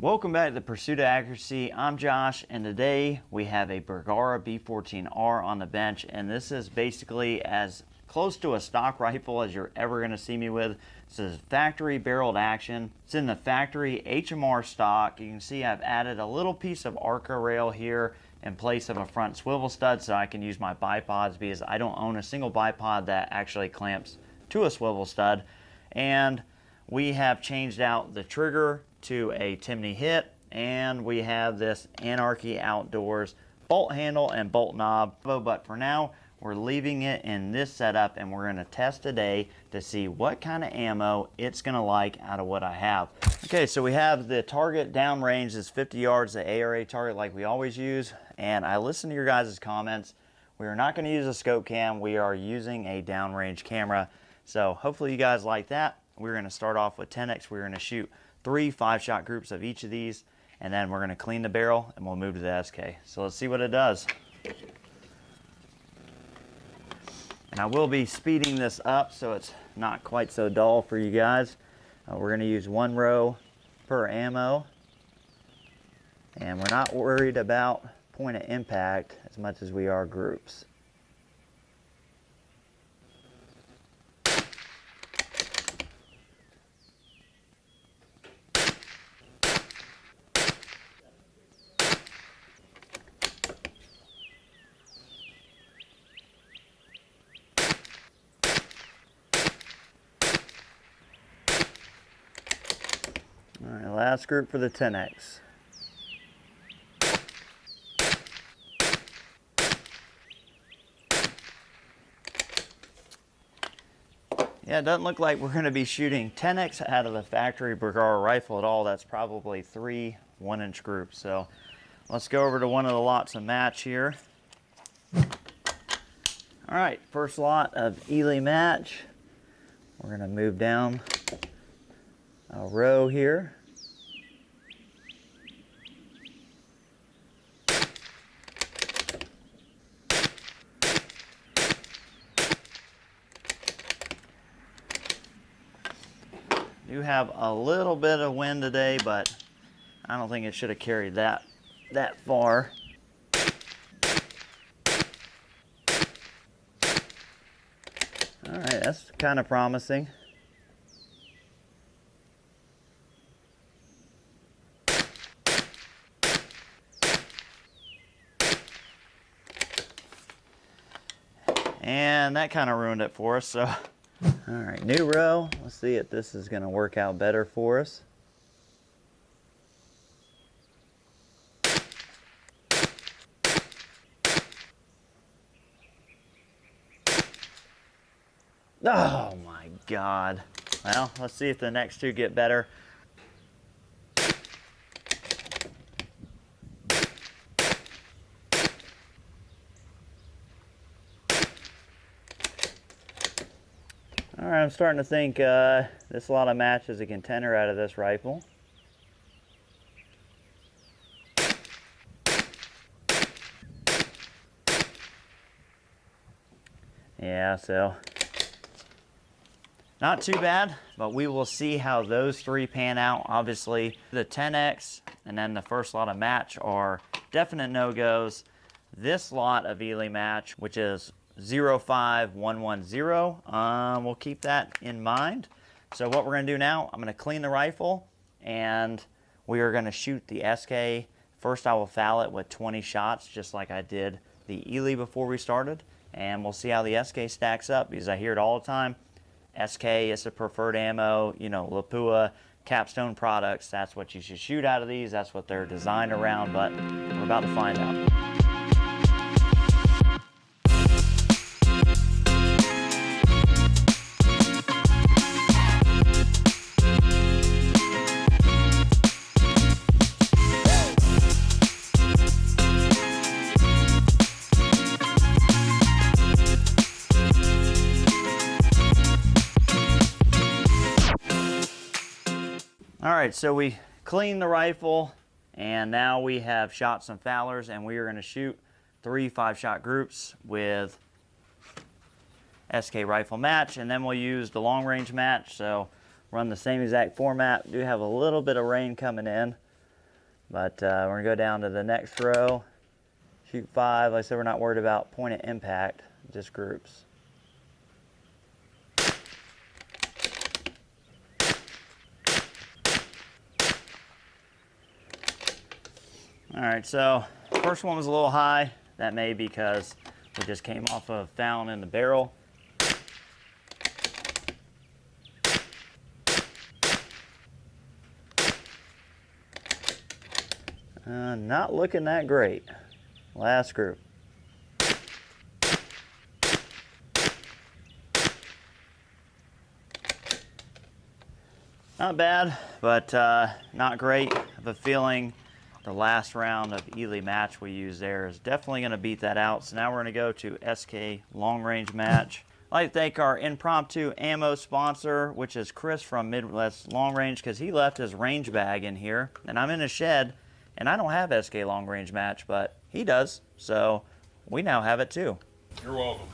Welcome back to the Pursuit of Accuracy. I'm Josh, and today we have a Bergara B14R on the bench, and this is basically as close to a stock rifle as you're ever going to see me with. This is factory barreled action. It's in the factory HMR stock. You can see I've added a little piece of Arca rail here in place of a front swivel stud so I can use my bipods, because I don't own a single bipod that actually clamps to a swivel stud. And we have changed out the trigger to a Timney hit, and we have this Anarchy Outdoors bolt handle and bolt knob. But for now, we're leaving it in this setup, and we're going to test today to see what kind of ammo it's going to like out of what I have. Okay, so we have the target downrange is 50 yards, the ARA target like we always use, and I listened to your guys' comments. We are not going to use a scope cam. We are using a downrange camera, so hopefully you guys like that. We're going to start off with 10X. We're going to shoot 3 5-shot groups of each of these, and then we're going to clean the barrel and we'll move to the SK. So let's see what it does. And I will be speeding this up so it's not quite so dull for you guys. We're going to use 1 row per ammo, and we're not worried about point of impact as much as we are groups. All right, last group for the 10X. Yeah, it doesn't look like we're going to be shooting 10X out of the factory Bergara rifle at all. That's probably 3 1-inch groups. So let's go over to one of the lots of match here. All right, first lot of Eley match. We're going to move down a row here. Do have a little bit of wind today, but I don't think it should have carried that far. All right, that's kind of promising. And that kind of ruined it for us, so. All right, new row. Let's see if this is going to work out better for us. Oh my God. Well, let's see if the next two get better. All right, I'm starting to think this lot of match is a contender out of this rifle. Yeah, so not too bad, but we will see how those 3 pan out. Obviously, the 10X and then the first lot of match are definite no-goes. This lot of Eley match, which is 05110, we'll keep that in mind. So what we're going to do now, I'm going to clean the rifle, and we are going to shoot the SK. First, I will foul it with 20 shots, just like I did the Eley before we started, and we'll see how the SK stacks up, because I hear it all the time. SK is the preferred ammo, you know, Lapua, Capstone products, that's what you should shoot out of these. That's what they're designed around, but we're about to find out. All right, so we cleaned the rifle, and now we have shot some foulers, and we are going to shoot 3 5-shot groups with SK rifle match, and then we'll use the long range match. So run the same exact format. Do have a little bit of rain coming in, But we're going to go down to the next row, shoot 5. Like I said, we're not worried about point of impact, just groups. All right, so first one was a little high. That may be because we just came off of fouling in the barrel. Not looking that great. Last group. Not bad, but not great. I have a feeling the last round of Eley match we used there is definitely going to beat that out. So now we're going to go to SK long range match. I'd like to thank our impromptu ammo sponsor, which is Chris from Midwest Long Range, because he left his range bag in here, and I'm in a shed, and I don't have SK long range match, but he does, so we now have it too. You're welcome.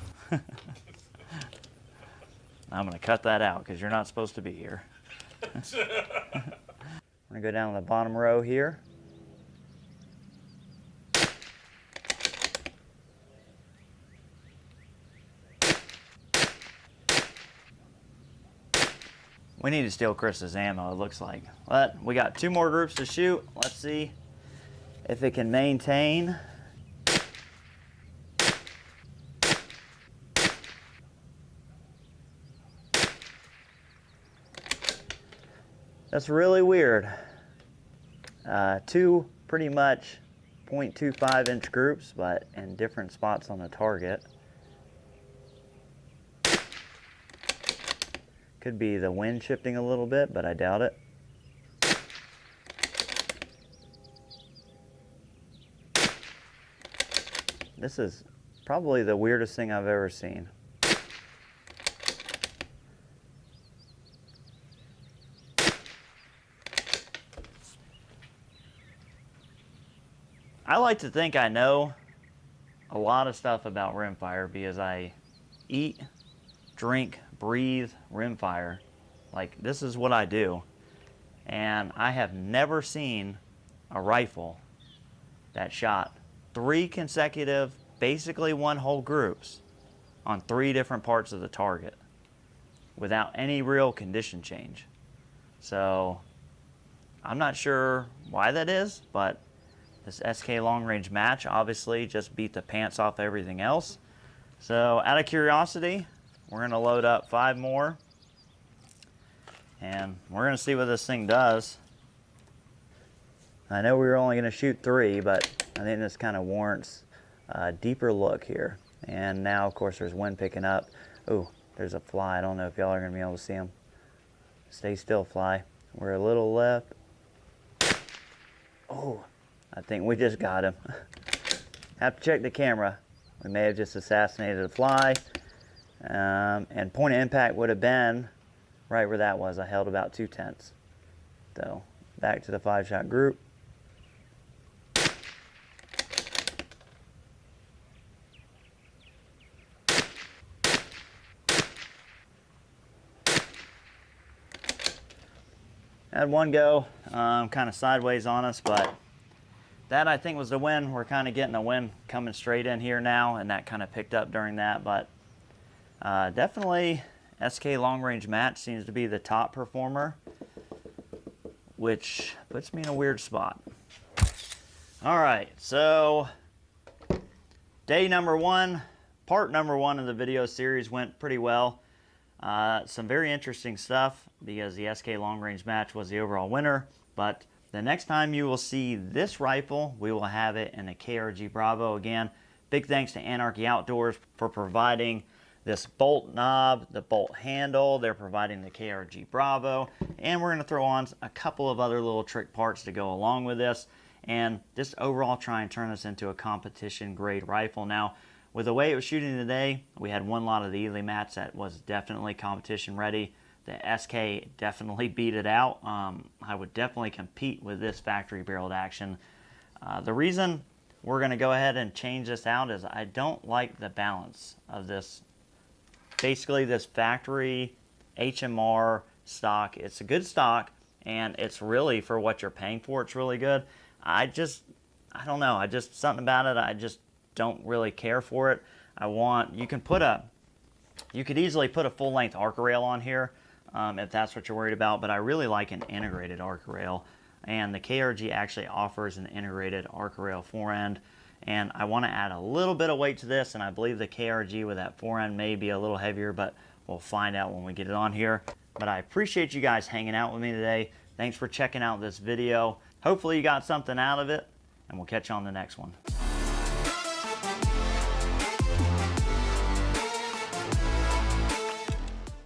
I'm going to cut that out because you're not supposed to be here. We're going to go down to the bottom row here. We need to steal Chris's ammo, it looks like. But we got 2 more groups to shoot. Let's see if it can maintain. That's really weird. 2 pretty much 0.25 inch groups, but in different spots on the target. Could be the wind shifting a little bit, but I doubt it. This is probably the weirdest thing I've ever seen. I like to think I know a lot of stuff about rimfire because I eat, drink, breathe rimfire. Like, this is what I do. And I have never seen a rifle that shot 3 consecutive, basically 1 whole groups on 3 different parts of the target without any real condition change. So I'm not sure why that is, but this SK long range match obviously just beat the pants off everything else. So out of curiosity, we're going to load up 5 more, and we're going to see what this thing does. I know we were only going to shoot 3, but I think this kind of warrants a deeper look here. And now, of course, there's wind picking up. Oh, there's a fly. I don't know if y'all are going to be able to see him. Stay still, fly. We're a little left. Oh, I think we just got him. Have to check the camera. We may have just assassinated a fly. And point of impact would have been right where that was. I held about 2/10. So back to the 5-shot group. Had one go kind of sideways on us, but that I think was the wind. We're kind of getting a wind coming straight in here now, and that kind of picked up during that. But definitely SK long range match seems to be the top performer, which puts me in a weird spot. All right, so day number 1, part number 1 of the video series went pretty well. Some very interesting stuff because the SK long range match was the overall winner, but the next time you will see this rifle, we will have it in a KRG Bravo again. Big thanks to Anarchy Outdoors for providing this bolt knob, the bolt handle. They're providing the KRG Bravo, and we're going to throw on a couple of other little trick parts to go along with this, and just overall try and turn this into a competition grade rifle. Now, with the way it was shooting today, we had one lot of the Eley mats that was definitely competition ready. The SK definitely beat it out. I would definitely compete with this factory barreled action. The reason we're going to go ahead and change this out is I don't like the balance of this. Basically, this factory HMR stock, it's a good stock, and it's really, for what you're paying for, it's really good. I don't know. Something about it, I just don't really care for it. You could easily put a full length arc rail on here if that's what you're worried about, but I really like an integrated arc rail. And the KRG actually offers an integrated arc rail forend. And I want to add a little bit of weight to this, and I believe the KRG with that forend may be a little heavier, but we'll find out when we get it on here. But I appreciate you guys hanging out with me today. Thanks for checking out this video. Hopefully you got something out of it, and we'll catch you on the next one.